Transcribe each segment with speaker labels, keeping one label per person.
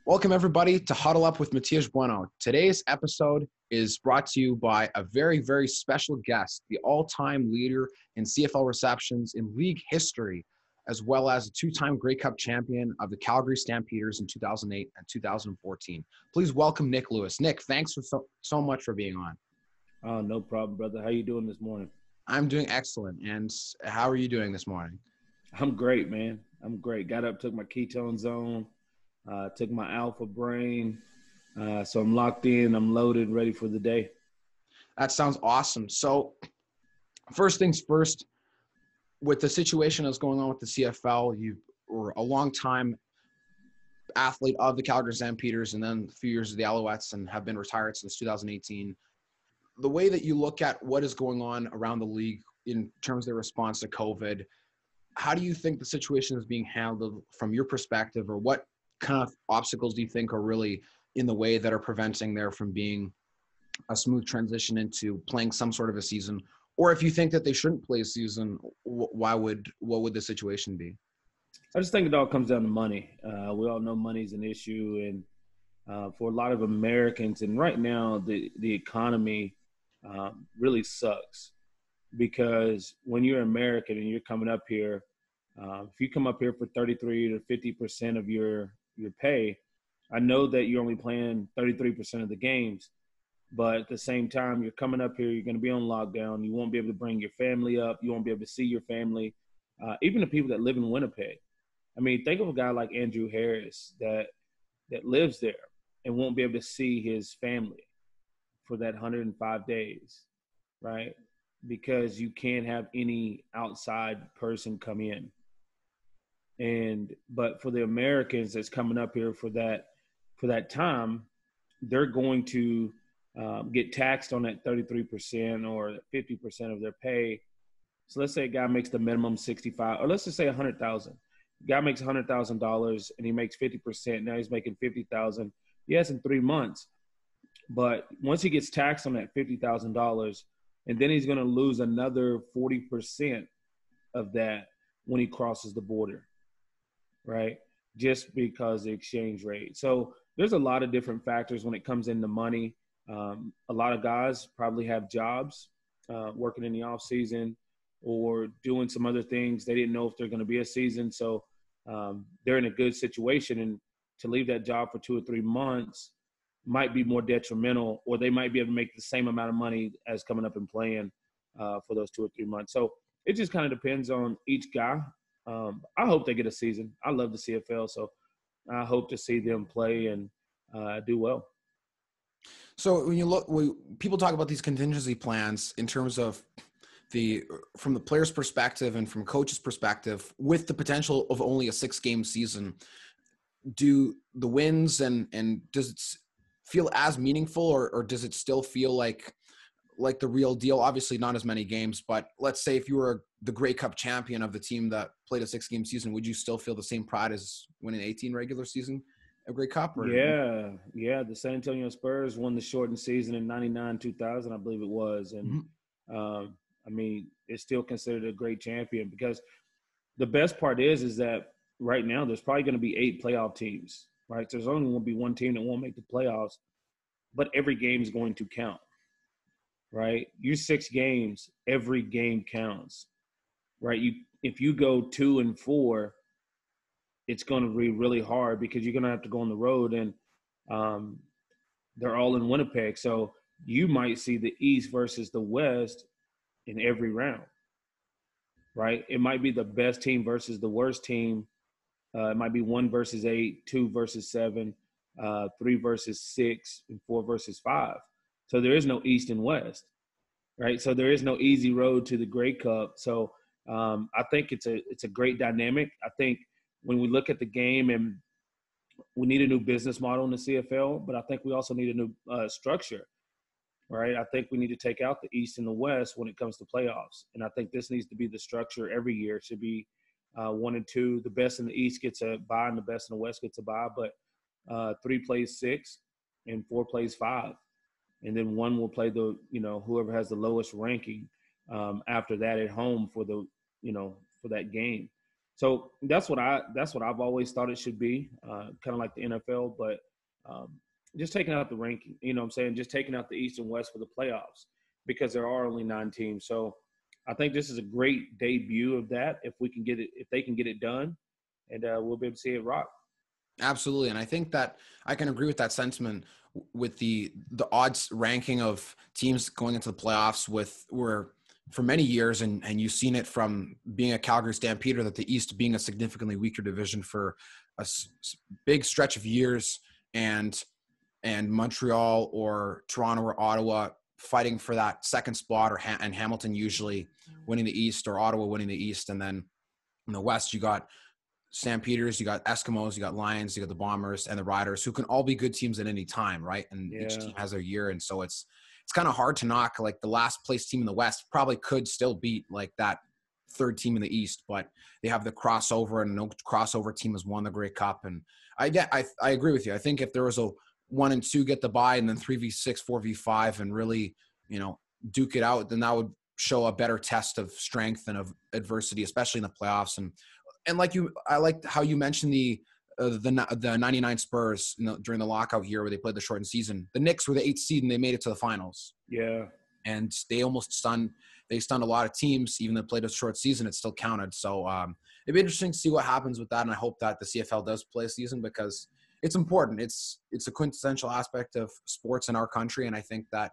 Speaker 1: Welcome, everybody, to Huddle Up with Matias Bueno. Today's episode is brought to you by a very, very special guest, the all-time leader in CFL receptions in league history, as well as a two-time Grey Cup champion of the Calgary Stampeders in 2008 and 2014. Please welcome Nik Lewis. Nik, thanks so much for being on.
Speaker 2: Oh, no problem, brother. How you doing this morning?
Speaker 1: I'm doing excellent. And how are you doing this morning?
Speaker 2: I'm great, man. I'm great. Got up, took my ketone zone. Took my alpha brain, so I'm locked in, I'm loaded, ready for the day.
Speaker 1: That sounds awesome. So first things first, with the situation that's going on with the CFL, you were a long-time athlete of the Calgary Stampeders and then a few years of the Alouettes and have been retired since 2018. The way that you look at what is going on around the league in terms of their response to COVID, how do you think the situation is being handled from your perspective, or what kind of obstacles do you think are really in the way that are preventing there from being a smooth transition into playing some sort of a season? Or if you think that they shouldn't play a season, what would the situation be?
Speaker 2: I just think it all comes down to money. We all know money's an issue, and for a lot of Americans, and right now the economy really sucks, because when you're American and you're coming up here, if you come up here for 33 to 50% of your pay, I know that you're only playing 33% of the games, but at the same time, you're coming up here, you're going to be on lockdown. You won't be able to bring your family up. You won't be able to see your family, even the people that live in Winnipeg. I mean, think of a guy like Andrew Harris that lives there and won't be able to see his family for that 105 days, right? Because you can't have any outside person come in. But for the Americans that's coming up here for that time, they're going to get taxed on that 33% or 50% of their pay. So let's say a guy makes the minimum 65, or let's just say 100,000. Guy makes $100,000 and he makes 50%. Now he's making 50,000. He has in 3 months, but once he gets taxed on that $50,000, and then he's going to lose another 40% of that when he crosses the border. Right? Just because the exchange rate. So there's a lot of different factors when it comes into money. A lot of guys probably have jobs working in the off season or doing some other things. They didn't know if they're going to be a season. So they're in a good situation, and to leave that job for 2 or 3 months might be more detrimental, or they might be able to make the same amount of money as coming up and playing for those 2 or 3 months. So it just kind of depends on each guy. I hope they get a season. I love the CFL, so I hope to see them play and do well.
Speaker 1: So when people talk about these contingency plans in terms of from the player's perspective and from coach's perspective, with the potential of only a 6-game season, do the wins and does it feel as meaningful, or does it still feel like the real deal? Obviously not as many games, but let's say if you were the Grey Cup champion of the team that played a 6-game season, would you still feel the same pride as winning an 18 regular season of Grey Cup? Or?
Speaker 2: Yeah. The San Antonio Spurs won the shortened season in 99, 2000, I believe it was. And I mean, it's still considered a great champion, because the best part is that right now there's probably going to be 8 playoff teams, right? There's only going to be one team that won't make the playoffs, but every game is going to count. Right? You 6 games, every game counts, right? If you go 2 and 4, it's going to be really hard, because you're going to have to go on the road, and they're all in Winnipeg. So you might see the East versus the West in every round, right? It might be the best team versus the worst team. It might be 1 versus 8, 2 versus 7, 3 versus 6, and 4 versus 5. So there is no East and West, right? So there is no easy road to the Grey Cup. So I think it's a great dynamic. I think when we look at the game, and we need a new business model in the CFL, but I think we also need a new structure, right? I think we need to take out the East and the West when it comes to playoffs. And I think this needs to be the structure every year. It should be 1 and 2. The best in the East gets a bye, and the best in the West gets a bye. But 3 plays 6, and 4 plays 5. And then 1 will play whoever has the lowest ranking after that at home for for that game. So that's what I've always thought it should be, kind of like the NFL, but just taking out the ranking, you know what I'm saying? Just taking out the East and West for the playoffs because there are only 9 teams. So I think this is a great debut of that if we can get it, if they can get it done, and we'll be able to see it rock.
Speaker 1: Absolutely. And I think that I can agree with that sentiment with the odds ranking of teams going into the playoffs were for many years. And you've seen it from being a Calgary Stampeder that the East being a significantly weaker division for a big stretch of years, and Montreal or Toronto or Ottawa fighting for that second spot, and Hamilton usually winning the East, or Ottawa winning the East. And then in the West, you got Stampeders, you got Eskimos, you got Lions, you got the Bombers and the Riders, who can all be good teams at any time, right? And each team has their year, and so it's kind of hard to knock. Like the last place team in the West probably could still beat like that third team in the East, but they have the crossover, and no crossover team has won the Grey Cup. And I agree with you. I think if there was a 1 and 2 get the bye, and then 3v6, 4v5, and really, duke it out, then that would show a better test of strength and of adversity, especially in the playoffs. And I liked how you mentioned the 99 Spurs during the lockout year where they played the shortened season. The Knicks were the 8th seed and they made it to the finals.
Speaker 2: Yeah.
Speaker 1: And they almost stunned a lot of teams. Even though they played a short season, it still counted. So it'd be interesting to see what happens with that. And I hope that the CFL does play a season because it's important. It's a quintessential aspect of sports in our country. And I think that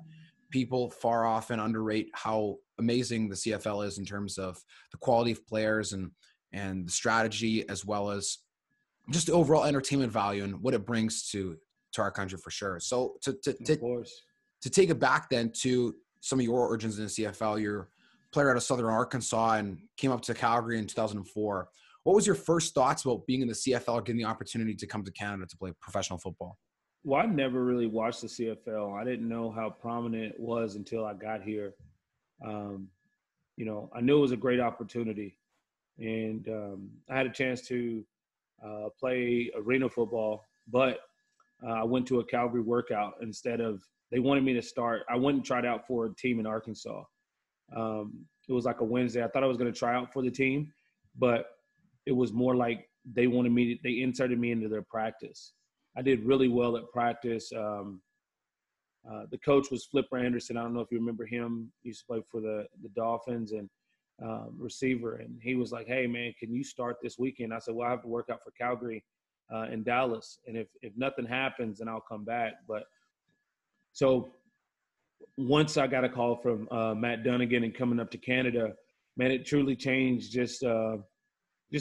Speaker 1: people far often underrate how amazing the CFL is in terms of the quality of players and the strategy, as well as just the overall entertainment value and what it brings to our country for sure. So to take it back then to some of your origins in the CFL, you're a player out of Southern Arkansas and came up to Calgary in 2004. What was your first thoughts about being in the CFL or getting the opportunity to come to Canada to play professional football?
Speaker 2: Well, I never really watched the CFL. I didn't know how prominent it was until I got here. I knew it was a great opportunity. And I had a chance to play arena football, but I went to a Calgary workout instead of – they wanted me to start. I went and tried out for a team in Arkansas. It was like a Wednesday. I thought I was going to try out for the team, but it was more like they inserted me into their practice. I did really well at practice. The coach was Flipper Anderson. I don't know if you remember him. He used to play for the Dolphins and receiver. And he was like, hey, man, can you start this weekend? I said, well, I have to work out for Calgary in Dallas. And if nothing happens, then I'll come back. But so once I got a call from Matt Dunnigan and coming up to Canada, man, it truly changed just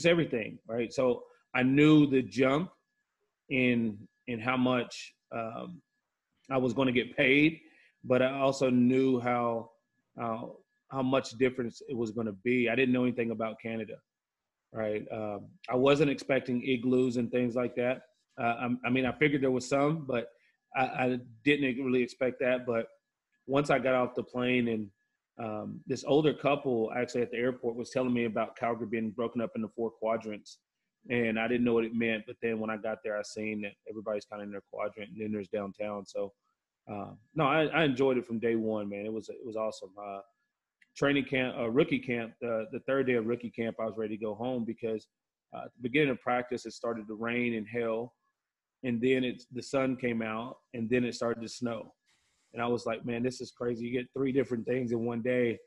Speaker 2: everything, right? So I knew the jump in how much I was going to get paid, but I also knew how much difference it was going to be. I didn't know anything about Canada, right? I wasn't expecting igloos and things like that. I figured there was some, but I didn't really expect that. But once I got off the plane and this older couple actually at the airport was telling me about Calgary being broken up into 4 quadrants. And I didn't know what it meant. But then when I got there, I seen that everybody's kind of in their quadrant, and then there's downtown. So, I enjoyed it from day one, man. It was awesome. Training camp, rookie camp, the third day of rookie camp, I was ready to go home because at the beginning of practice, it started to rain and hail. And then the sun came out, and then it started to snow. And I was like, man, this is crazy. You get 3 different things in one day.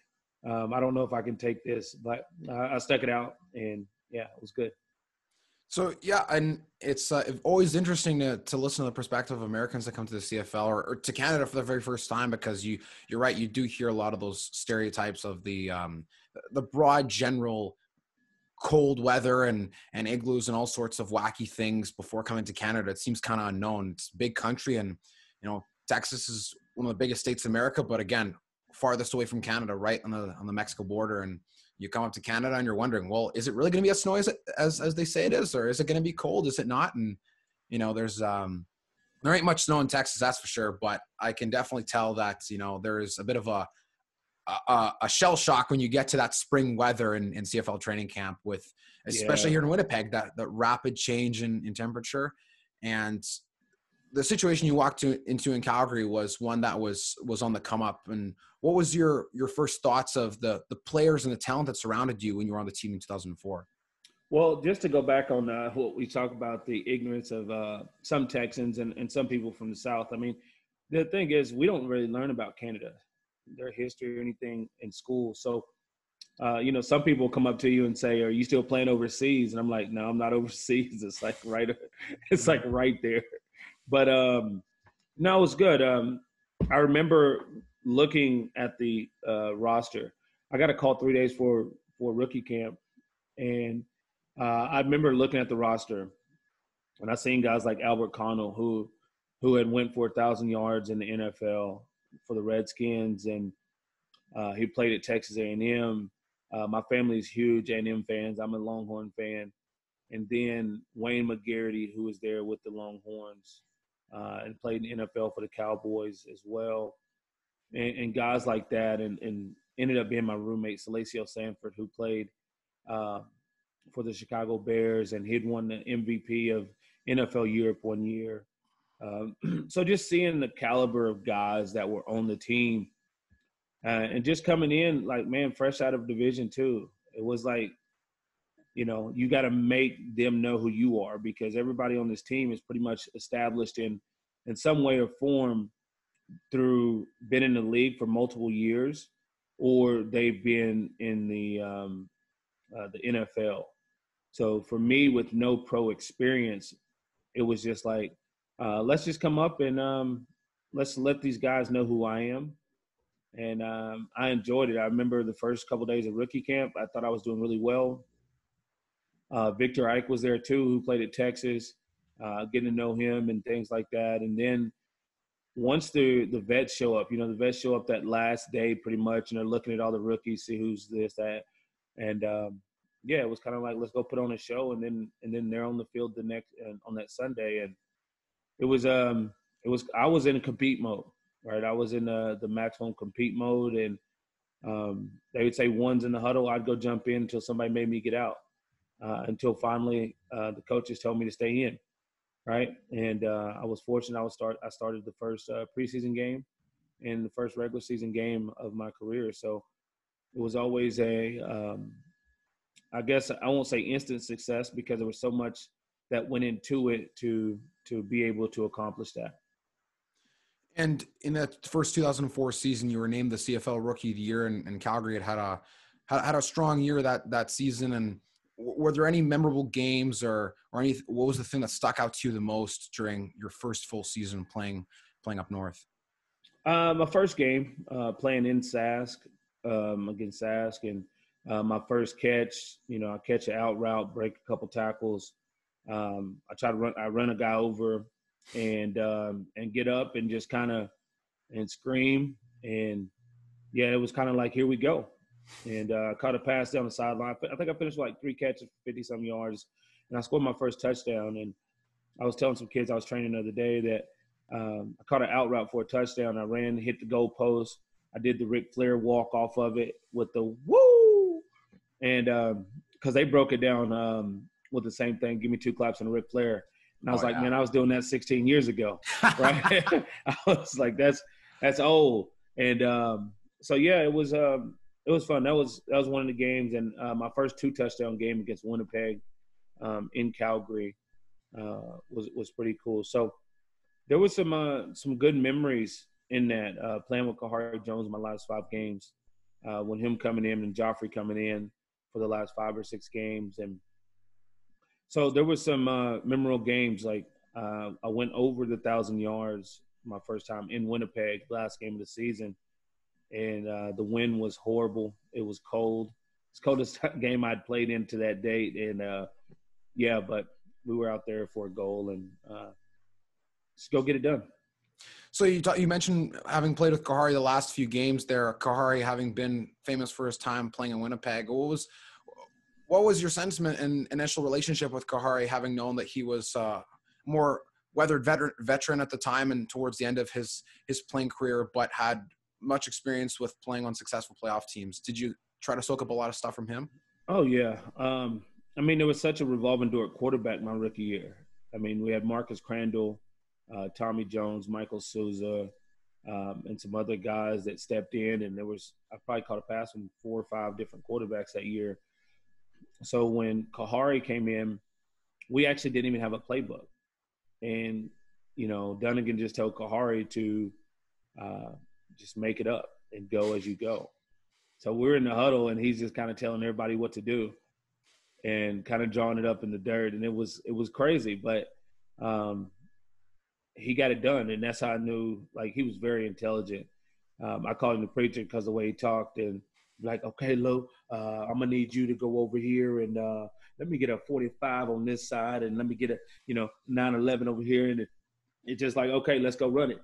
Speaker 2: I don't know if I can take this, but I stuck it out, and yeah, it was good.
Speaker 1: So, yeah, and it's always interesting to listen to the perspective of Americans that come to the CFL or to Canada for the very first time, because you're right, you do hear a lot of those stereotypes of the broad general cold weather and igloos and all sorts of wacky things before coming to Canada. It seems kind of unknown. It's a big country, and Texas is one of the biggest states in America, but again, farthest away from Canada, right on the Mexico border. And you come up to Canada and you're wondering, well, is it really going to be as snowy as they say it is, or is it going to be cold? Is it not? And there's there ain't much snow in Texas, that's for sure. But I can definitely tell that there's a bit of a shell shock when you get to that spring weather in CFL training camp, with especially here in Winnipeg, that rapid change in temperature. And the situation you walked into in Calgary was one that was on the come up. And what was your first thoughts of the players and the talent that surrounded you when you were on the team in 2004?
Speaker 2: Well, just to go back on what we talk about, the ignorance of some Texans and some people from the South. I mean, the thing is, we don't really learn about Canada, their history or anything in school. So, some people come up to you and say, "Are you still playing overseas?" And I'm like, "No, I'm not overseas. It's like it's like right there." But no, it was good. I remember looking at the roster. I got a call 3 days for rookie camp, and I remember looking at the roster, and I seen guys like Albert Connell who had went for 1,000 yards in the NFL for the Redskins, and he played at Texas A&M. My family's huge A&M fans. I'm a Longhorn fan. And then Wayne McGarity, who was there with the Longhorns and played in the NFL for the Cowboys as well. And guys like that, and ended up being my roommate, Salacio Sanford, who played for the Chicago Bears, and he'd won the MVP of NFL Europe one year. So just seeing the caliber of guys that were on the team and just coming in, like, man, fresh out of Division II, it was like, you got to make them know who you are, because everybody on this team is pretty much established in some way or form through been in the league for multiple years, or they've been in the NFL. So for me, with no pro experience, it was just like, let's just come up and let's let these guys know who I am. And I enjoyed it. I remember the first couple of days of rookie camp, I thought I was doing really well. Victor Ike was there too, who played at Texas, getting to know him and things like that. And then once the vets show up, the vets show up that last day pretty much, and they're looking at all the rookies, see who's this, that. And it was kind of like, let's go put on a show. And then they're on the field the next on that Sunday. And it was I was in compete mode, right? I was in the maximum compete mode, and they would say one's in the huddle. I'd go jump in until somebody made me get out, until finally the coaches told me to stay in. Right. And I was fortunate. I started the first preseason game and the first regular season game of my career. So it was always I guess I won't say instant success, because there was so much that went into it to be able to accomplish that.
Speaker 1: And in that first 2004 season, you were named the CFL Rookie of the Year, and Calgary had a strong year that season. And were there any memorable games or any? What was the thing that stuck out to you the most during your first full season playing up north?
Speaker 2: My first game playing in Sask against Sask, and my first catch. I catch an out route, break a couple tackles. I run a guy over, and get up and just kind of and scream, and it was kind of like, here we go. And caught a pass down the sideline. I think I finished like 3 catches for 50-some yards, and I scored my first touchdown. And I was telling some kids I was training the other day that I caught an out route for a touchdown. I ran, hit the goal post. I did the Ric Flair walk off of it with the woo, and because they broke it down with the same thing, give me 2 claps and a Ric Flair. And I was like, man, I was doing that 16 years ago, right? I was like, that's old. And it was fun. That was one of the games, and my first 2 touchdown game against Winnipeg in Calgary was pretty cool. So there was some good memories in that, playing with Kahari Jones in my last 5 games, when him coming in and Joffrey coming in for the last 5 or 6 games. And so there was some memorable games. Like I went over the 1,000 yards my first time in Winnipeg, last game of the season. And the wind was horrible. It was cold. It's the coldest game I'd played in to that date. And, but we were out there for a goal, and just go get it done.
Speaker 1: So you mentioned having played with Kahari the last few games there, Kahari having been famous for his time playing in Winnipeg. What was your sentiment and initial relationship with Kahari, having known that he was more weathered veteran at the time and towards the end of his playing career, but had much experience with playing on successful playoff teams? Did you try to soak up a lot of stuff from him?
Speaker 2: Oh, yeah. There was such a revolving door at quarterback my rookie year. We had Marcus Crandall, Tommy Jones, Michael Souza, and some other guys that stepped in. And I probably caught a pass from 4 or 5 different quarterbacks that year. So when Kahari came in, we actually didn't even have a playbook. And, Dunnigan just told Kahari to just make it up and go as you go. So we're in the huddle, and he's just kind of telling everybody what to do and kind of drawing it up in the dirt. And it was crazy, but he got it done. And that's how I knew, like, he was very intelligent. I called him the preacher because the way he talked, and like, okay, Lou, I'm gonna need you to go over here and let me get a 45 on this side, and let me get a 911 over here, and it's just like, okay, let's go run it.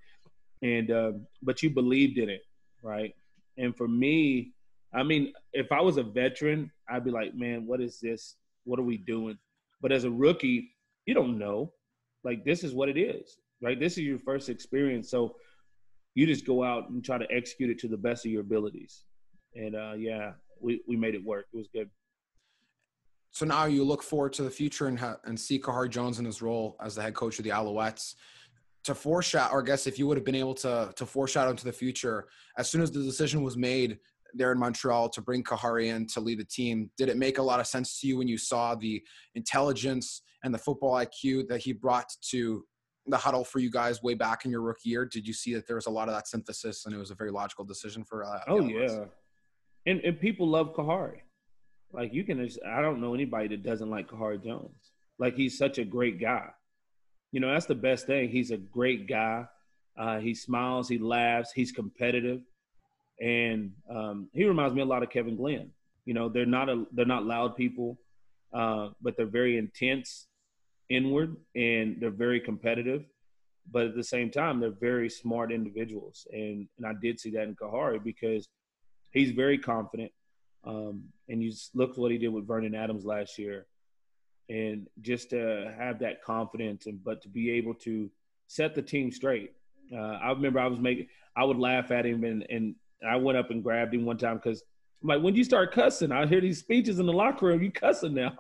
Speaker 2: And but you believed in it, right? And for me, I mean, if I was a veteran, I'd be like, man, what is this? What are we doing? But as a rookie, you don't know. Like, this is what it is, right? This is your first experience, so you just go out and try to execute it to the best of your abilities. And we made it work. It was good.
Speaker 1: So now you look forward to the future and see Kahari Jones in his role as the head coach of the Alouettes. To foreshadow, or I guess if you would have been able to foreshadow into the future, as soon as the decision was made there in Montreal to bring Kahari in to lead the team, did it make a lot of sense to you when you saw the intelligence and the football IQ that he brought to the huddle for you guys way back in your rookie year? Did you see that there was a lot of that synthesis and it was a very logical decision for
Speaker 2: Oh, yeah. And people love Kahari. Like, I don't know anybody that doesn't like Kahari Jones. Like, he's such a great guy. That's the best thing. He's a great guy. He smiles, he laughs, he's competitive. And he reminds me a lot of Kevin Glenn. They're not loud people, but they're very intense inward, and they're very competitive. But at the same time, they're very smart individuals. And I did see that in Kahari because he's very confident. And you look what he did with Vernon Adams last year. And just to have that confidence, but to be able to set the team straight. I remember I would laugh at him, and I went up and grabbed him one time because I'm like, when you start cussing, I hear these speeches in the locker room, you cussing now.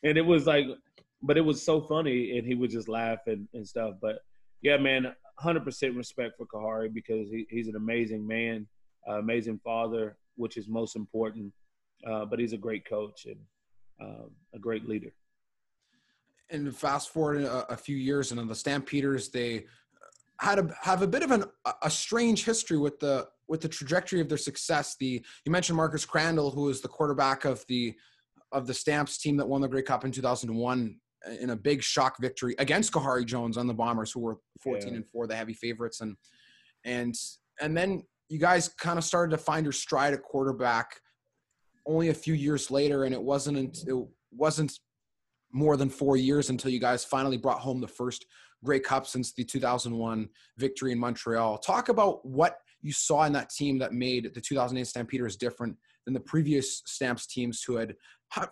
Speaker 2: And it was like, but it was so funny, and he would just laugh and stuff. But yeah, man, 100% respect for Kahari because he's an amazing man, amazing father, which is most important. But he's a great coach and a great leader.
Speaker 1: And fast forward a few years, and the Stampeders, they have a bit of a strange history with the trajectory of their success. You mentioned Marcus Crandall, who was the quarterback of the Stamps team that won the Grey Cup in 2001 in a big shock victory against Kahari Jones on the Bombers, who were 14-4, the heavy favorites, and then you guys kind of started to find your stride at quarterback only a few years later, and it wasn't more than 4 years until you guys finally brought home the first Grey Cup since the 2001 victory in Montreal. Talk about what you saw in that team that made the 2008 Stampeders different than the previous Stamps teams who had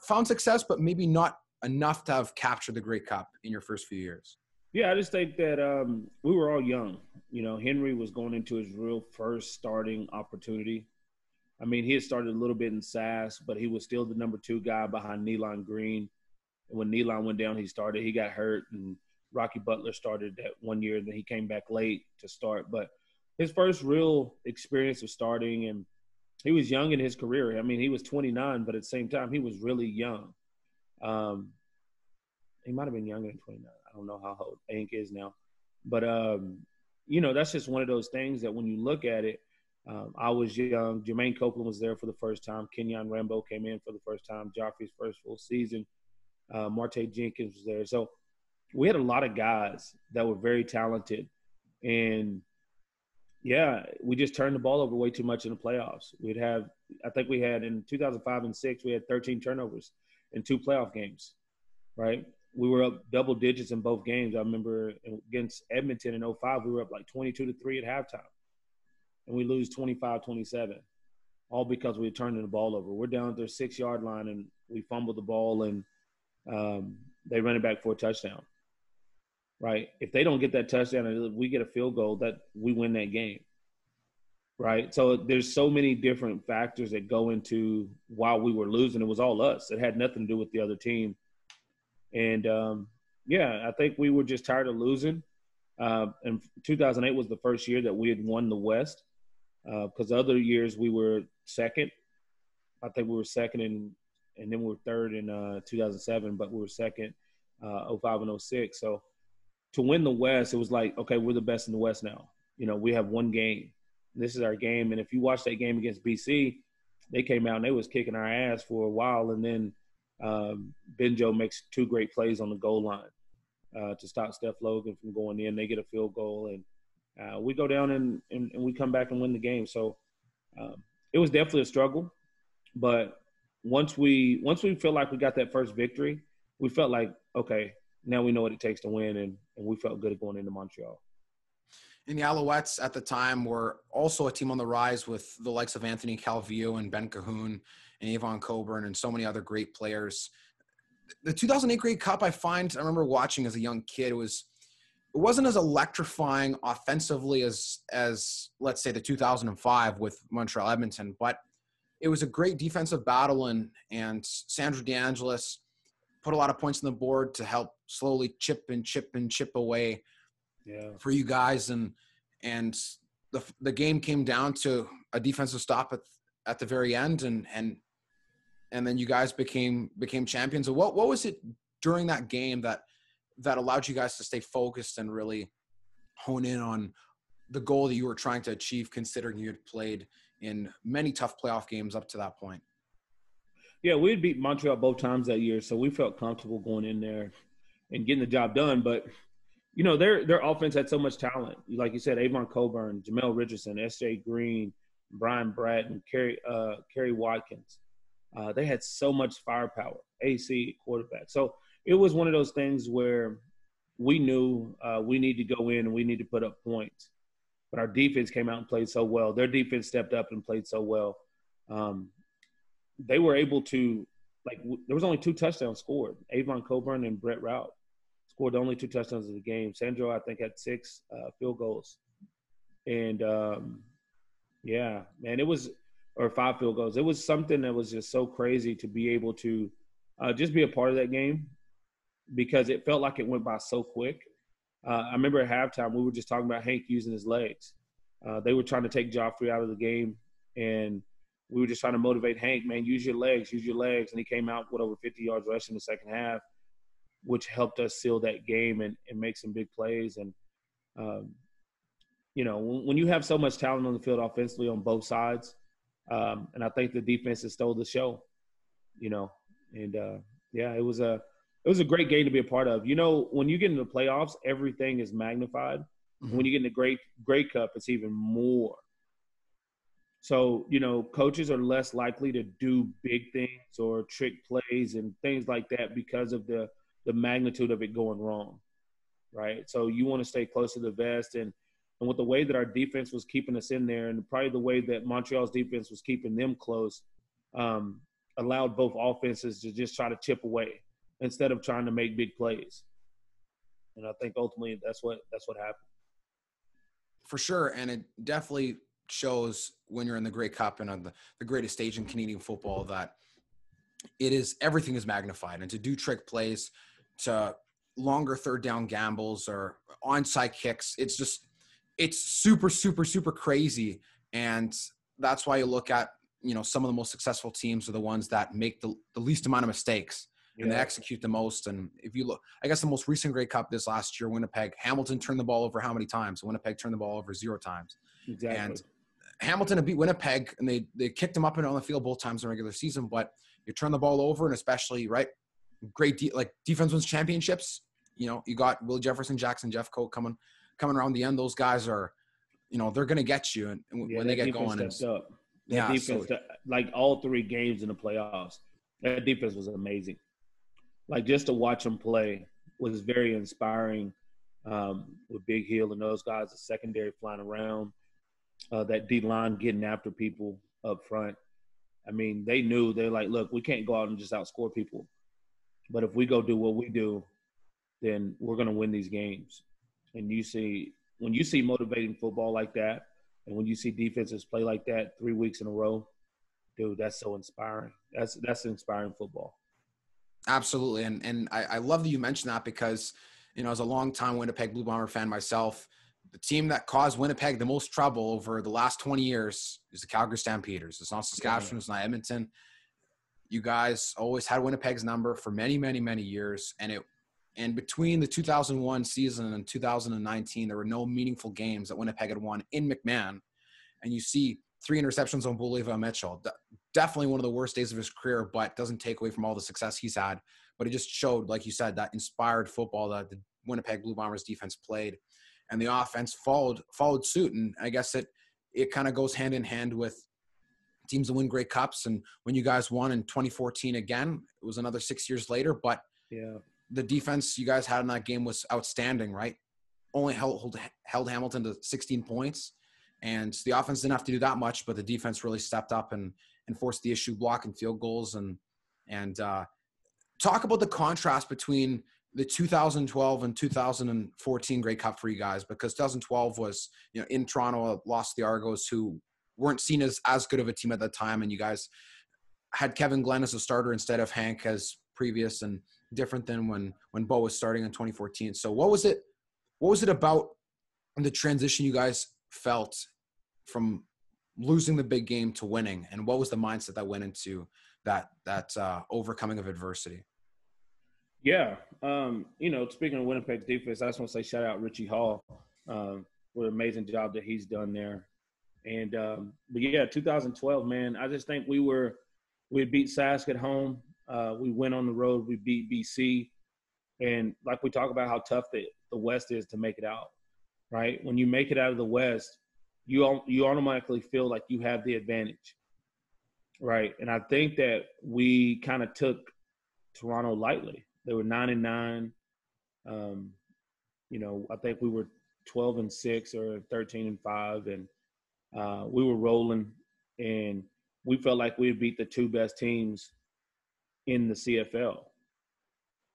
Speaker 1: found success, but maybe not enough to have captured the Grey Cup in your first few years.
Speaker 2: Yeah, I just think that we were all young. Henry was going into his real first starting opportunity. I mean, he had started a little bit in SAS, but he was still the number 2 guy behind Nealon Green. And when Nealon went down, he got hurt, and Rocky Butler started that one year, and then he came back late to start. But his first real experience of starting, and he was young in his career. I mean, he was 29, but at the same time, he was really young. He might have been younger than 29. I don't know how old Hank is now. But, that's just one of those things that when you look at it, I was young. Jermaine Copeland was there for the first time. Kenyon Rambo came in for the first time. Joffrey's first full season. Marte Jenkins was there. So we had a lot of guys that were very talented. And, yeah, we just turned the ball over way too much in the playoffs. I think we had in 2005 and 6, we had 13 turnovers in 2 playoff games, right? We were up double digits in both games. I remember against Edmonton in 05, we were up like 22-3 at halftime. And we lose 25-27, all because we were turning the ball over. We're down at their 6-yard line, and we fumbled the ball, and they run it back for a touchdown, right? If they don't get that touchdown and we get a field goal, that we win that game, right? So there's so many different factors that go into why we were losing. It was all us. It had nothing to do with the other team. And, I think we were just tired of losing. And 2008 was the first year that we had won the West. Because other years we were second. I think we were second and then we were third in 2007, but we were second 05 and 06. So to win the West, it was like, okay, we're the best in the West now. We have one game. This is our game. And if you watch that game against BC, they came out and they was kicking our ass for a while. And then Benjo makes 2 great plays on the goal line to stop Steph Logan from going in. They get a field goal, and we go down and we come back and win the game. So it was definitely a struggle. But once we feel like we got that first victory, we felt like, okay, now we know what it takes to win, and we felt good going into Montreal.
Speaker 1: And the Alouettes at the time were also a team on the rise with the likes of Anthony Calvillo and Ben Cahoon and Avon Coburn and so many other great players. The 2008 Grey Cup, I remember watching as a young kid, it wasn't as electrifying offensively as let's say the 2005 with Montreal Edmonton, but it was a great defensive battle, and Sandro DeAngelis put a lot of points on the board to help slowly chip away for you guys. And the game came down to a defensive stop at the very end, and then you guys became champions. So what was it during that game that allowed you guys to stay focused and really hone in on the goal that you were trying to achieve, considering you had played in many tough playoff games up to that point?
Speaker 2: Yeah, we had beat Montreal both times that year, so we felt comfortable going in there and getting the job done. But, their offense had so much talent. Like you said, Avon Coburn, Jamel Richardson, S.J. Green, Brian Bratton, Kerry Watkins. They had so much firepower, AC, quarterback. So it was one of those things where we knew we need to go in and we need to put up points. But our defense came out and played so well. Their defense stepped up and played so well. They were able to, there was only 2 touchdowns scored. Avon Coburn and Brett Rout scored the only 2 touchdowns of the game. Sandro, I think, had 6 field goals. And, yeah, man, or 5 field goals. It was something that was just so crazy to be able to just be a part of that game, because it felt like it went by so quick. I remember at halftime, we were just talking about Hank using his legs. They were trying to take Joffrey out of the game, and we were just trying to motivate Hank, man, use your legs. And he came out with over 50 yards rushing in the second half, which helped us seal that game and make some big plays. And, when you have so much talent on the field offensively on both sides, and I think the defense has stole the show, and it was a great game to be a part of. When you get into the playoffs, everything is magnified. Mm-hmm. When you get in the Grey Cup, it's even more. So, coaches are less likely to do big things or trick plays and things like that because of the magnitude of it going wrong, right? So you want to stay close to the vest. And with the way that our defense was keeping us in there, and probably the way that Montreal's defense was keeping them close, allowed both offenses to just try to chip away instead of trying to make big plays. And I think ultimately that's what happened.
Speaker 1: For sure. And it definitely shows when you're in the Grey Cup and on the greatest stage in Canadian football that everything is magnified. And to do trick plays, to longer third down gambles or onside kicks, it's super, super, super crazy. And that's why you look at, some of the most successful teams are the ones that make the least amount of mistakes and they execute the most. And if you look, I guess the most recent Grey Cup this last year, Winnipeg, Hamilton turned the ball over how many times? Winnipeg turned the ball over 0 times.
Speaker 2: Exactly.
Speaker 1: And Hamilton had beat Winnipeg, and they kicked them up and on the field both times in the regular season. But you turn the ball over, and especially defense wins championships. You got Will Jefferson, Jackson, Jeffcoat coming around the end. Those guys are, they're going to get you, and when they get going,
Speaker 2: stepped up. Defense, all 3 games in the playoffs, that defense was amazing. Just to watch them play was very inspiring. With Big Hill and those guys, the secondary flying around. That D-line getting after people up front. I mean, they knew. They're like, look, we can't go out and just outscore people. But if we go do what we do, then we're going to win these games. And when you see motivating football like that, and when you see defenses play like that 3 weeks in a row, dude, that's so inspiring. That's inspiring football.
Speaker 1: Absolutely. And I love that you mentioned that because, as a longtime Winnipeg Blue Bomber fan myself, the team that caused Winnipeg the most trouble over the last 20 years is the Calgary Stampeders. It's not Saskatchewan. It's not Edmonton. You guys always had Winnipeg's number for many, many, many years. And between the 2001 season and 2019, there were no meaningful games that Winnipeg had won in McMahon. And you see 3 interceptions on Boleva Mitchell. Definitely one of the worst days of his career, but doesn't take away from all the success he's had. But it just showed, like you said, that inspired football that the Winnipeg Blue Bombers defense played. And the offense followed suit. And I guess it kind of goes hand in hand with teams that win Grey Cups. And when you guys won in 2014 again, it was another 6 years later. But
Speaker 2: yeah,
Speaker 1: the defense you guys had in that game was outstanding, right? Only held Hamilton to 16 points. And the offense didn't have to do that much, but the defense really stepped up and forced the issue, blocking field goals. And talk about the contrast between the 2012 and 2014 Grey Cup for you guys, because 2012 was, in Toronto, lost the Argos, who weren't seen as good of a team at that time. And you guys had Kevin Glenn as a starter instead of Hank as previous, and different than when Bo was starting in 2014. So what was it about the transition you guys felt from losing the big game to winning, and what was the mindset that went into that overcoming of adversity?
Speaker 2: Yeah. Speaking of Winnipeg's defense, I just want to say shout out Richie Hall for the amazing job that he's done there. And but yeah, 2012, man, I just think we beat Sask at home. We went on the road. We beat BC. And like we talk about how tough the West is to make it out, right? When you make it out of the West, you automatically feel like you have the advantage, right? And I think that we kind of took Toronto lightly. They were 9-9. I think we were 12-6 or 13-5, and we were rolling, and we felt like we had beat the 2 best teams in the CFL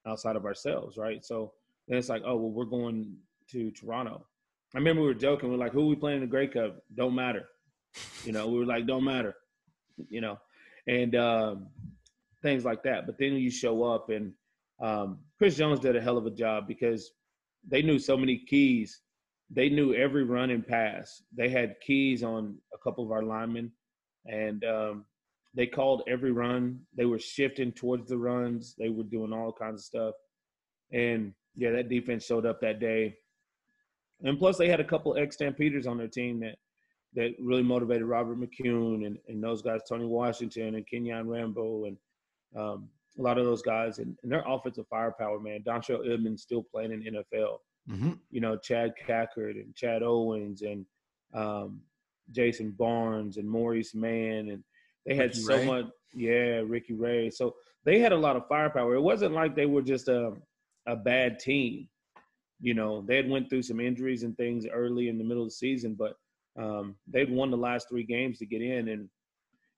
Speaker 2: outside of ourselves, right? So then it's like, oh, well, we're going to Toronto. I remember we were joking. We were like, who are we playing in the Grey Cup? Don't matter. We were like, don't matter, and things like that. But then you show up, and Chris Jones did a hell of a job because they knew so many keys. They knew every run and pass. They had keys on a couple of our linemen, and they called every run. They were shifting towards the runs. They were doing all kinds of stuff. And, yeah, that defense showed up that day. And plus they had a couple ex-Stampeders on their team that really motivated Robert McCune and those guys, Tony Washington and Kenyon Rambo and a lot of those guys. And their offensive firepower, man. Dontrell Edmonds still playing in NFL. Mm-hmm. Chad Cackard and Chad Owens and Jason Barnes and Maurice Mann. And they had Ricky so Ray. Much – yeah, Ricky Ray. So they had a lot of firepower. It wasn't like they were just a bad team. They had went through some injuries and things early in the middle of the season, but they'd won the last 3 games to get in. And,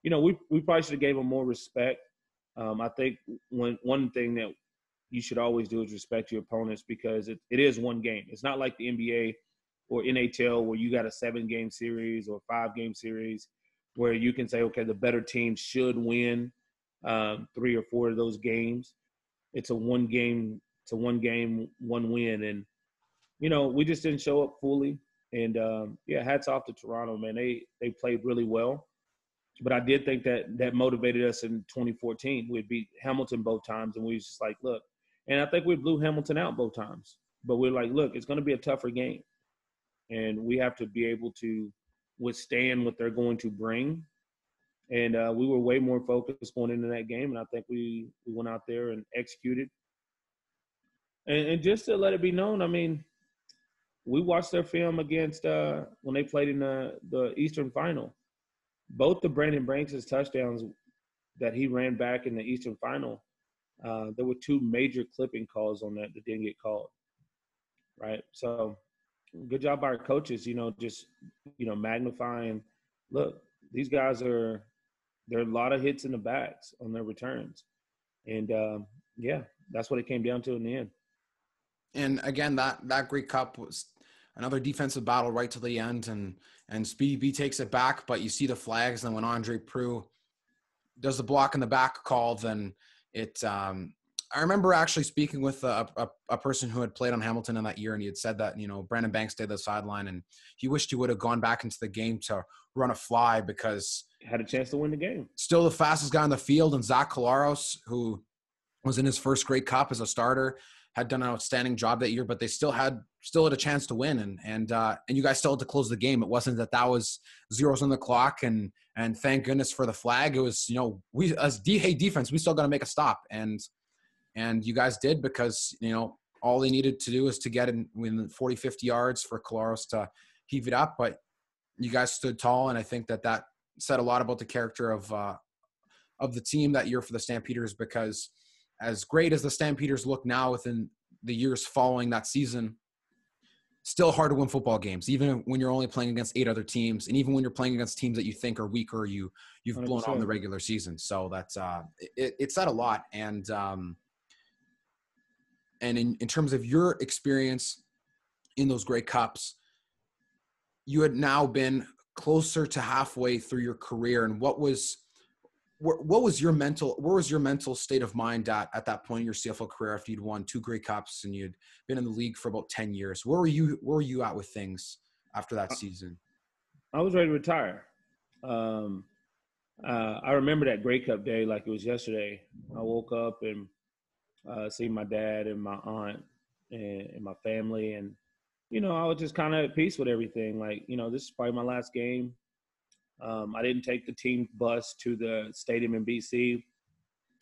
Speaker 2: we probably should have gave them more respect. I think one thing that you should always do is respect your opponents, because it is one game. It's not like the NBA or NHL where you got a 7-game series or 5-game series where you can say, okay, the better team should win 3 or 4 of those games. It's a one game, 1 win. And, we just didn't show up fully. And, hats off to Toronto, man. They played really well. But I did think that motivated us in 2014. We beat Hamilton both times, and we was just like, look. And I think we blew Hamilton out both times. But we're like, look, it's going to be a tougher game. And we have to be able to withstand what they're going to bring. And we were way more focused going into that game. And I think we went out there and executed. And just to let it be known, I mean, we watched their film against when they played in the Eastern Final. Both the Brandon Banks' touchdowns that he ran back in the Eastern Final, there were 2 major clipping calls on that didn't get called, right? So good job by our coaches, just, magnifying. Look, these guys there are a lot of hits in the backs on their returns. And, that's what it came down to in the end.
Speaker 1: And again, that Grey Cup was another defensive battle right to the end, and Speedy B takes it back, but you see the flags, and when Andre Prue does the block in the back call, then it I remember actually speaking with a person who had played on Hamilton in that year, and he had said that, Brandon Banks stayed at the sideline, and he wished he would have gone back into the game to run a fly because
Speaker 2: Had a chance to win the game.
Speaker 1: still the fastest guy on the field, and Zach Collaros, who was in his first Grey Cup as a starter, had done an outstanding job that year, but they still had a chance to win, and you guys still had to close the game. It wasn't that was zeros on the clock, and thank goodness for the flag. It was, we as defense, we still got to make a stop, and you guys did, because all they needed to do was to get in within 40, 50 yards for Collaros to heave it up, but you guys stood tall, and I think that said a lot about the character of the team that year for the Stampeders, because as great as the Stampeders look now within the years following that season, still hard to win football games, even when you're only playing against 8 other teams, and even when you're playing against teams that you think are weaker, you've 100%. Blown out in the regular season. So that's it said a lot. And in terms of your experience in those Grey Cups, you had now been closer to halfway through your career, and what was your mental state of mind at that point in your CFL career after you'd won 2 Grey Cups and you'd been in the league for about 10 years? Where were you at with things after that season?
Speaker 2: I was ready to retire. I remember that Grey Cup day like it was yesterday. I woke up and seen my dad and my aunt and my family, and I was just kind of at peace with everything. Like, this is probably my last game. I didn't take the team bus to the stadium in BC.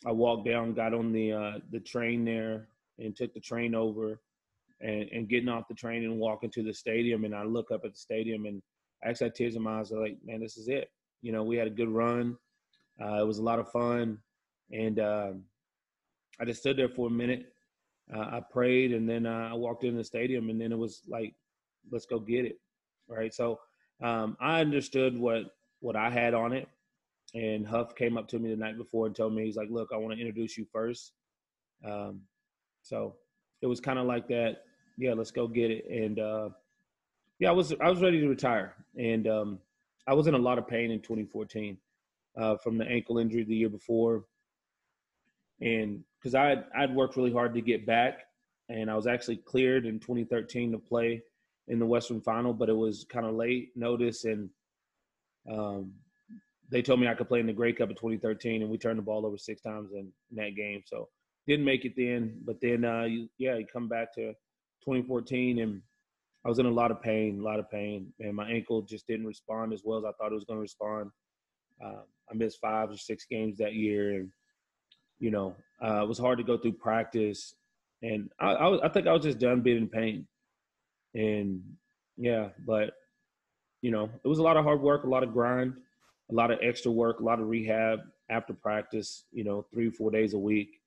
Speaker 2: I walked down, got on the train there, and took the train over, and getting off the train and walking to the stadium. And I look up at the stadium, and I actually had tears in my eyes. I'm like, man, this is it. We had a good run. It was a lot of fun, and I just stood there for a minute. I prayed, and then I walked in the stadium, and then it was like, let's go get it, right? So I understood what I had on it, and Huff came up to me the night before and told me, he's like, look, I want to introduce you first. So it was kind of like that. Yeah, let's go get it. And I was ready to retire, and I was in a lot of pain in 2014 from the ankle injury the year before. And because I'd worked really hard to get back, and I was actually cleared in 2013 to play in the Western Final, but it was kind of late notice, and they told me I could play in the Grey Cup in 2013, and we turned the ball over 6 times in that game. So didn't make it then, but then you come back to 2014, and I was in a lot of pain, and my ankle just didn't respond as well as I thought it was going to respond. I missed 5 or 6 games that year, and it was hard to go through practice, and I think I was just done being in pain. And but it was a lot of hard work, a lot of grind, a lot of extra work, a lot of rehab after practice, 3 or 4 days a week,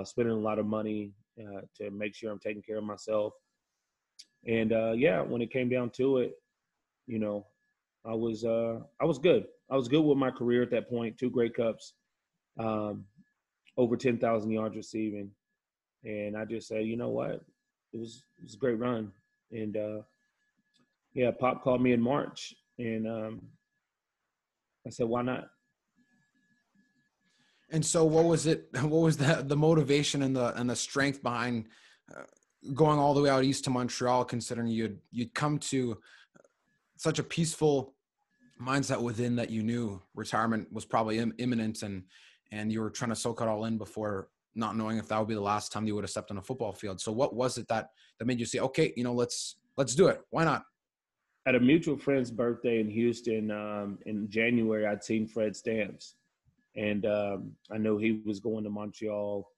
Speaker 2: spending a lot of money to make sure I'm taking care of myself. And when it came down to it, I was good. I was good with my career at that point. 2 Grey Cups, over 10,000 yards receiving. And I just said, you know what? It was a great run. And Pop called me in March, and I said, why not?
Speaker 1: And so what was it? What was the motivation and the strength behind going all the way out east to Montreal, considering you'd come to such a peaceful mindset within that you knew retirement was probably imminent, and you were trying to soak it all in before not knowing if that would be the last time you would have stepped on a football field. So what was it that made you say, okay, let's do it. Why not?
Speaker 2: At a mutual friend's birthday in Houston in January, I'd seen Fred Stamps, and I knew he was going to Montreal.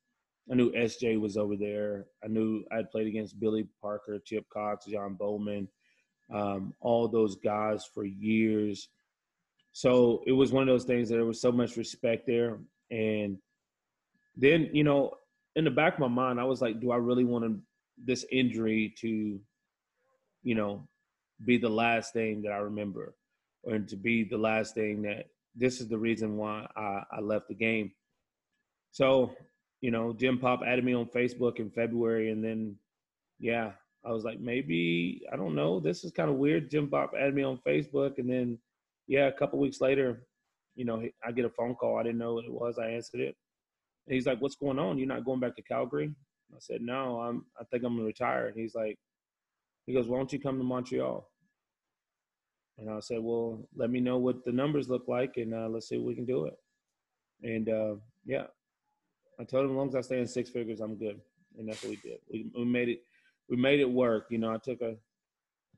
Speaker 2: I knew SJ was over there. I knew I'd played against Billy Parker, Chip Cox, John Bowman, all those guys for years. So it was one of those things that there was so much respect there. And then, in the back of my mind, I was like, do I really want this injury to, be the last thing that I remember, or to be the last thing that this is the reason why I left the game. So, Jim Pop added me on Facebook in February, and then, I was like, maybe, I don't know, this is kind of weird. Jim Pop added me on Facebook, and then, a couple weeks later, I get a phone call. I didn't know what it was. I answered it. And he's like, "What's going on? You're not going back to Calgary?" I said, "No, I think I'm gonna retire." And he goes, "Why don't you come to Montreal?" And I said, "Well, let me know what the numbers look like, and let's see if we can do it." And yeah, I told him as long as I stay in six figures, I'm good, and that's what we did. We made it. We made it work. You know, I took a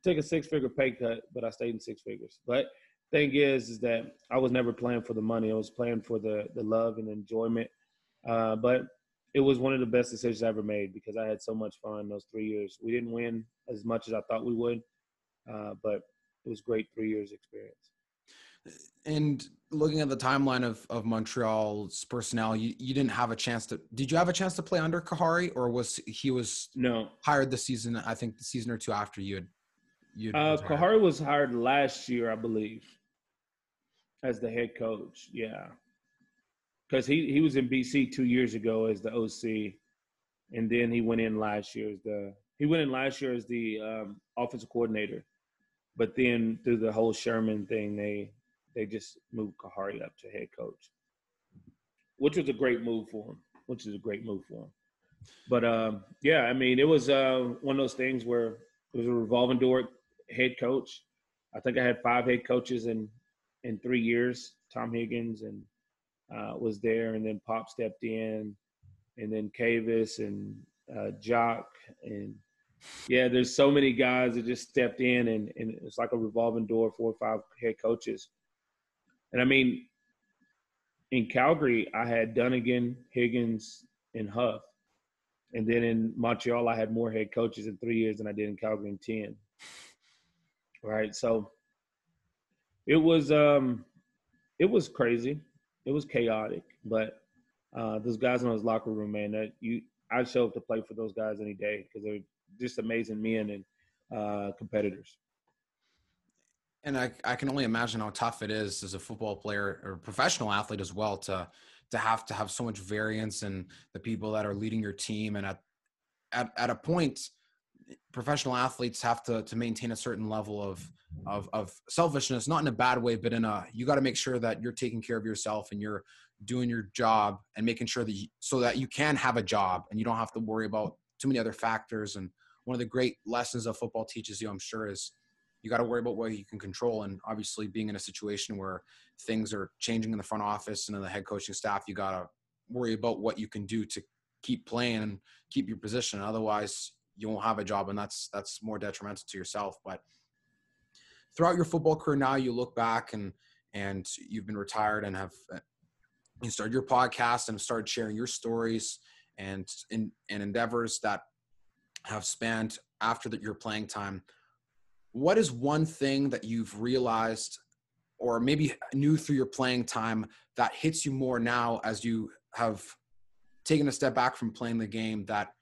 Speaker 2: 6-figure pay cut, but I stayed in six figures. But thing is that I was never playing for the money. I was playing for the love and enjoyment. But it was one of the best decisions I ever made because I had so much fun those 3 years. We didn't win as much as I thought we would, but it was great 3 years experience.
Speaker 1: And looking at the timeline of Montreal's personnel, you didn't have a chance to. Did you have a chance to play under Kahari, or was
Speaker 2: no
Speaker 1: hired this season? I think the season or two after you had.
Speaker 2: Kahari was hired last year, I believe, as the head coach. Yeah, because he was in BC 2 years ago as the OC, and then he went in last year as the offensive coordinator. But then through the whole Sherman thing, they just moved Kahari up to head coach, which was a great move for him. But yeah, I mean, it was one of those things where it was a revolving door head coach. I think I had 5 head coaches in 3 years. Tom Higgins and was there, and then Pop stepped in, and then Cavis and Jock, and yeah, there's so many guys that just stepped in, and it's like a revolving door, 4 or 5 head coaches. And I mean, in Calgary, I had Dunnigan, Higgins, and Huff. And then in Montreal, I had more head coaches in 3 years than I did in Calgary in 10. Right. So it was crazy. It was chaotic. But those guys in those locker room, man, I'd show up to play for those guys any day because they're just amazing men and competitors.
Speaker 1: And I can only imagine how tough it is as a football player or professional athlete as well to have so much variance in the people that are leading your team. And at a point, professional athletes have to maintain a certain level of selfishness, not in a bad way, but you got to make sure that you're taking care of yourself and you're doing your job and making sure that so that you can have a job and you don't have to worry about too many other factors. And one of the great lessons that football teaches you, I'm sure, is you got to worry about what you can control. And obviously being in a situation where things are changing in the front office and in the head coaching staff, you got to worry about what you can do to keep playing and keep your position. Otherwise you won't have a job, and that's more detrimental to yourself. But throughout your football career now, you look back and you've been retired and you started your podcast and started sharing your stories and endeavors that have spanned after your playing time. What is one thing that you've realized or maybe knew through your playing time that hits you more now as you have taken a step back from playing the game that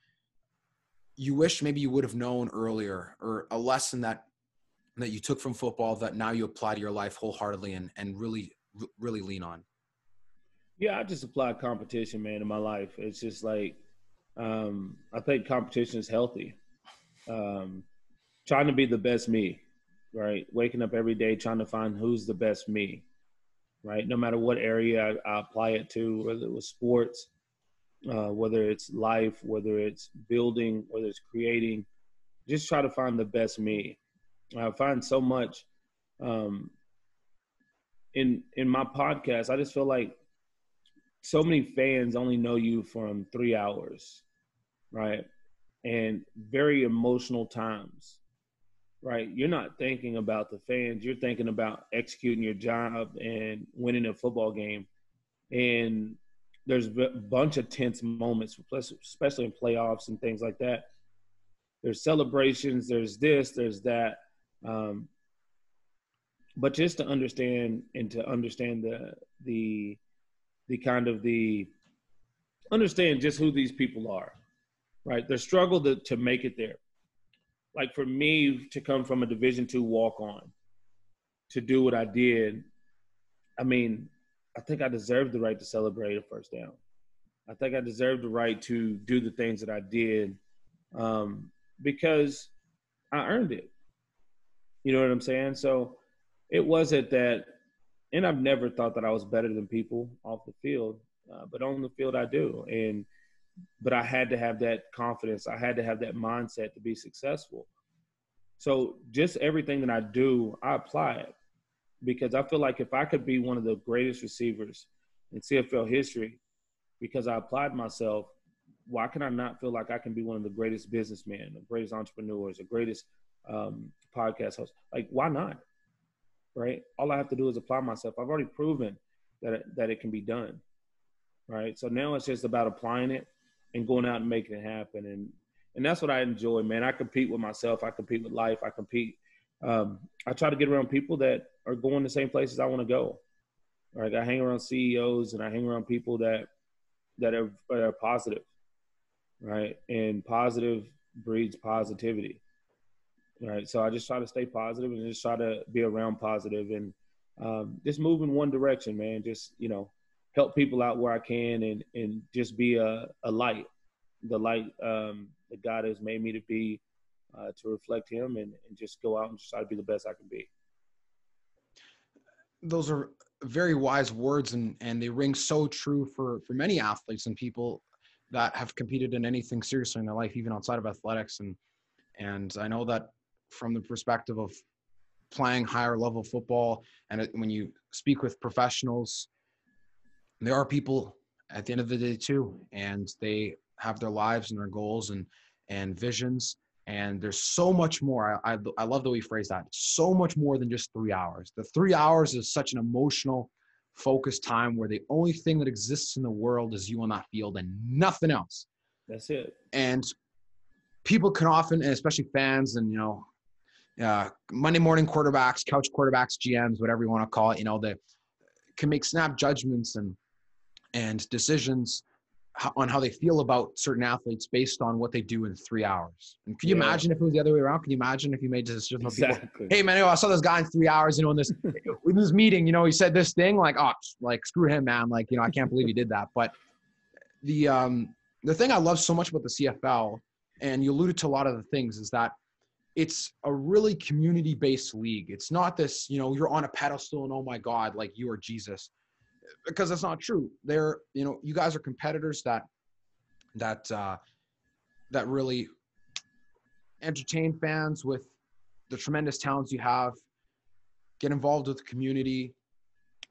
Speaker 1: you wish maybe you would have known earlier, or a lesson that you took from football that now you apply to your life wholeheartedly and really lean on?
Speaker 2: Yeah, I just applied competition, man, in my life. It's just like, I think competition is healthy. Trying to be the best me, right? Waking up every day, trying to find who's the best me, right? No matter what area I apply it to, whether it was sports, whether it's life, whether it's building, whether it's creating, just try to find the best me. I find so much in my podcast. I just feel like so many fans only know you from 3 hours, right? And very emotional times, right? You're not thinking about the fans. You're thinking about executing your job and winning a football game. And there's a bunch of tense moments, especially in playoffs and things like that. There's celebrations, there's this, there's that. But just to understand the understand just who these people are, right? Their struggle to make it there. Like for me to come from a Division II walk-on to do what I did, I mean, I think I deserved the right to celebrate a first down. I think I deserved the right to do the things that I did because I earned it. You know what I'm saying? So it wasn't that, and I've never thought that I was better than people off the field. but on the field I do. But I had to have that confidence. I had to have that mindset to be successful. So just everything that I do, I apply it, because I feel like if I could be one of the greatest receivers in CFL history because I applied myself, why can I not feel like I can be one of the greatest businessmen, the greatest entrepreneurs, the greatest podcast hosts? Like, why not? Right? All I have to do is apply myself. I've already proven that it can be done. Right? So now it's just about applying it and going out and making it happen. And that's what I enjoy, man. I compete with myself. I compete with life. I compete. I try to get around people that are going the same places I want to go. Right? I hang around CEOs and I hang around people that are positive. Right? And positive breeds positivity. Right? So I just try to stay positive and just try to be around positive and just move in one direction, man. Just, help people out where I can and just be a light, the light that God has made me to be, to reflect him and just go out and just try to be the best I can be.
Speaker 1: Those are very wise words, and they ring so true for many athletes and people that have competed in anything seriously in their life, even outside of athletics. And I know that from the perspective of playing higher level football, and when you speak with professionals, there are people at the end of the day too, and they have their lives and their goals and visions. And there's so much more. I love the way you phrase that. So much more than just 3 hours. The 3 hours is such an emotional, focused time where the only thing that exists in the world is you on that field and nothing else.
Speaker 2: That's it.
Speaker 1: And people can often, and especially fans and, Monday morning quarterbacks, couch quarterbacks, GMs, whatever you want to call it, they can make snap judgments and decisions on how they feel about certain athletes based on what they do in 3 hours. And can you imagine if it was the other way around? Can you imagine if you made decisions on people? Hey man, I saw this guy in 3 hours, in this meeting, he said this thing, screw him, man. I can't believe he did that. But the thing I love so much about the CFL, and you alluded to a lot of the things, is that it's a really community-based league. It's not this, you're on a pedestal and oh my God, like you are Jesus. Because that's not true. You guys are competitors that really entertain fans with the tremendous talents you have, get involved with the community,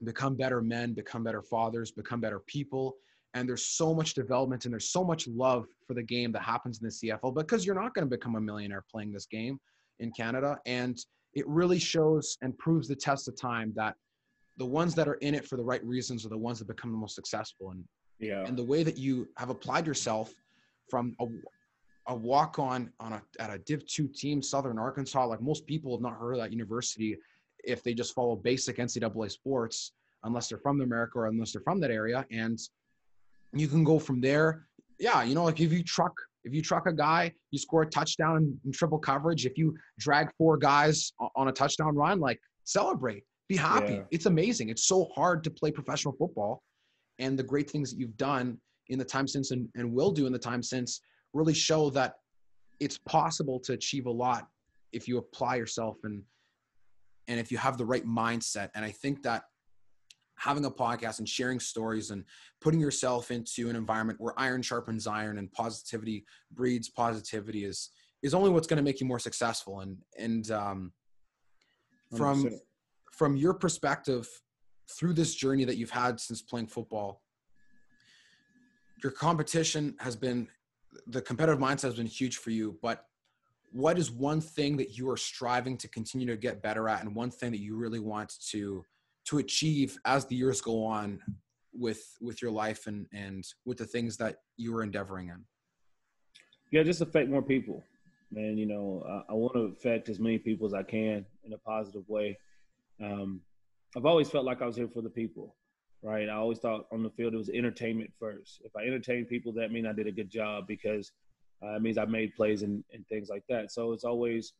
Speaker 1: become better men, become better fathers, become better people. And there's so much development and there's so much love for the game that happens in the CFL, because you're not going to become a millionaire playing this game in Canada. And it really shows and proves the test of time that the ones that are in it for the right reasons are the ones that become the most successful. And the way that you have applied yourself from a walk-on at a Div 2 team, Southern Arkansas, like most people have not heard of that university if they just follow basic NCAA sports, unless they're from America or unless they're from that area. And you can go from there. Yeah, if you truck a guy, you score a touchdown in triple coverage. If you drag 4 guys on a touchdown run, celebrate. Be happy. Yeah. It's amazing. It's so hard to play professional football, and the great things that you've done in the time since and will do in the time since really show that it's possible to achieve a lot if you apply yourself and if you have the right mindset. And I think that having a podcast and sharing stories and putting yourself into an environment where iron sharpens iron and positivity breeds positivity is only what's going to make you more successful. And from your perspective, through this journey that you've had since playing football, your competition the competitive mindset has been huge for you, but what is one thing that you are striving to continue to get better at, and one thing that you really want to achieve as the years go on with your life and with the things that you are endeavoring in?
Speaker 2: Yeah, just affect more people, man. I want to affect as many people as I can in a positive way. I've always felt like I was here for the people, right? I always thought on the field it was entertainment first. If I entertain people, that means I did a good job, because it means I made plays and things like that. So it's always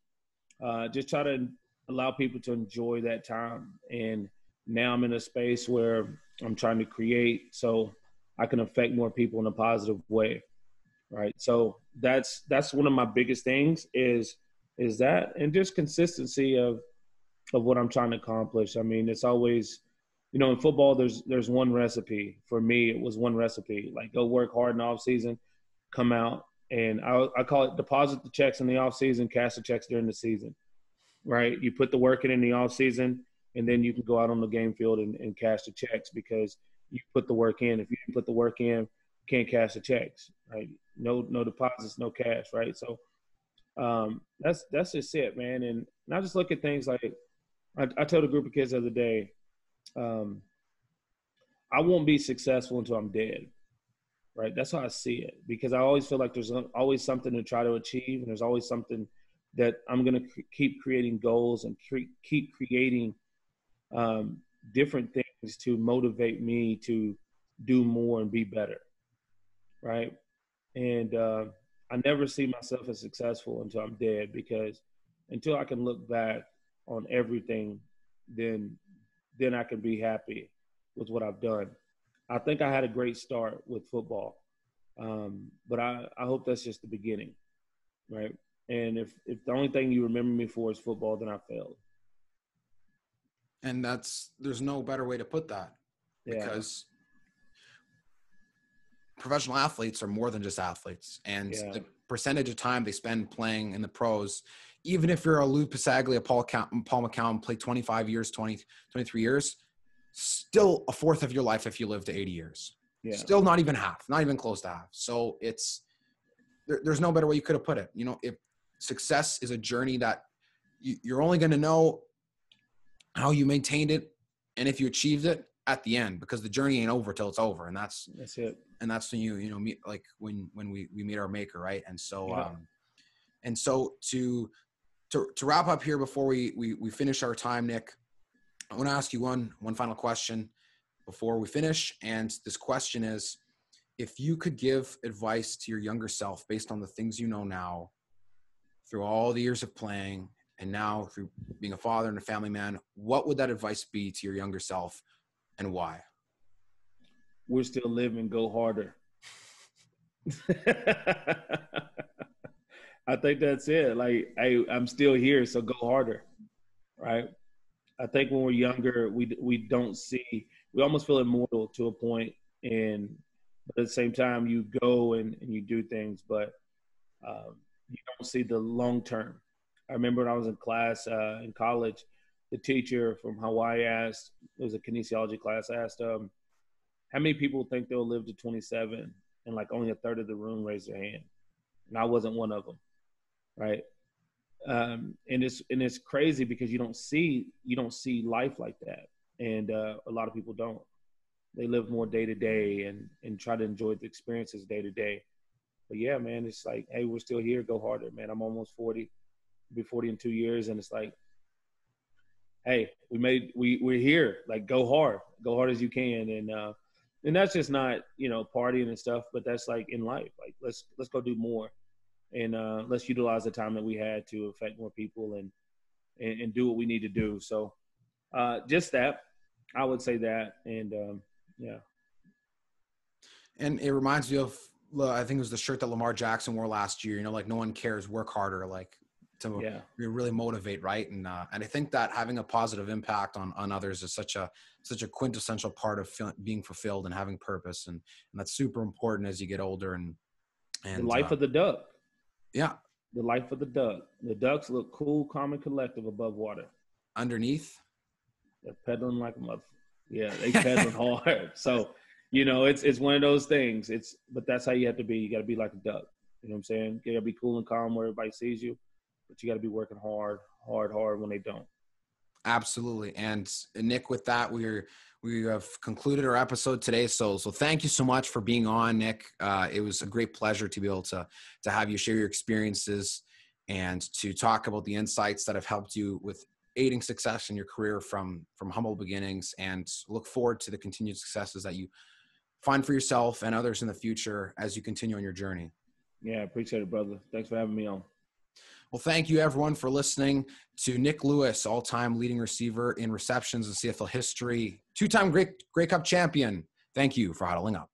Speaker 2: just try to allow people to enjoy that time. And now I'm in a space where I'm trying to create so I can affect more people in a positive way, right? So that's one of my biggest things is that, and just consistency of what I'm trying to accomplish. I mean, it's always in football, there's one recipe. For me, it was one recipe. Like, go work hard in the off season, come out, and I call it deposit the checks in the off season, cash the checks during the season. Right? You put the work in the off season, and then you can go out on the game field and cash the checks because you put the work in. If you didn't put the work in, you can't cash the checks. Right? No deposits, no cash. Right? So that's just it, man. And I just look at things like I told a group of kids the other day. I won't be successful until I'm dead, right? That's how I see it, because I always feel like there's always something to try to achieve, and there's always something that I'm going to keep creating goals and keep creating different things to motivate me to do more and be better, right? And I never see myself as successful until I'm dead, because until I can look back on everything, then I can be happy with what I've done. I think I had a great start with football, but I hope that's just the beginning, right? And if the only thing you remember me for is football, then I failed.
Speaker 1: And there's no better way to put that, because professional athletes are more than just athletes, and the percentage of time they spend playing in the pros, even if you're a Lou Pasaglia, Paul McCown, played 25 years, 23 years, still a fourth of your life if you live to 80 years. Yeah. Still not even half, not even close to half. So there's no better way you could have put it. If success is a journey that you're only going to know how you maintained it and if you achieved it at the end, because the journey ain't over till it's over. And that's
Speaker 2: it.
Speaker 1: And that's when you meet, like when we meet our maker. Right. And so, and so to wrap up here before we finish our time, Nick, I want to ask you one final question before we finish. And this question is, if you could give advice to your younger self based on the things you know now, through all the years of playing, and now through being a father and a family man, what would that advice be to your younger self, and why?
Speaker 2: We're still living, go harder. I think that's it. Like, I'm still here, so go harder, right? I think when we're younger, we don't see, we almost feel immortal to a point, but at the same time, you go and you do things, but you don't see the long term. I remember when I was in class in college, the teacher from Hawaii asked, it was a kinesiology class, asked, how many people think they'll live to 27? And like only a third of the room raised their hand. And I wasn't one of them, right? And it's crazy because you don't see life like that. And a lot of people don't. They live more day to day and try to enjoy the experiences day to day. But yeah, man, it's like, hey, we're still here. Go harder, man. I'm almost 40. I'll be 40 in 2 years. And it's like, hey, we're here. Like, go hard as you can. And that's just not, partying and stuff, but that's like in life. Like, let's go do more, and let's utilize the time that we had to affect more people and do what we need to do. So just that, I would say that. And yeah.
Speaker 1: And it reminds me of, I think it was the shirt that Lamar Jackson wore last year, like, no one cares, work harder, like, to really motivate, right? And I think that having a positive impact on others is such a quintessential part of being fulfilled and having purpose, and that's super important as you get older. And
Speaker 2: the life of the duck.
Speaker 1: Yeah,
Speaker 2: the life of the duck. The ducks look cool, calm, and collective above water.
Speaker 1: Underneath,
Speaker 2: they're pedaling like a mother. Yeah, they pedaling hard. So it's one of those things. But that's how you have to be. You got to be like a duck. You know what I'm saying? You got to be cool and calm where everybody sees you. But you got to be working hard when they don't.
Speaker 1: Absolutely. And Nick, with that, we have concluded our episode today. So thank you so much for being on, Nick. It was a great pleasure to be able to have you share your experiences and to talk about the insights that have helped you with aiding success in your career from humble beginnings, and look forward to the continued successes that you find for yourself and others in the future as you continue on your journey.
Speaker 2: Yeah, I appreciate it, brother. Thanks for having me on.
Speaker 1: Well, thank you everyone for listening to Nik Lewis, all-time leading receiver in receptions in CFL history, two-time Grey Cup champion. Thank you for huddling up.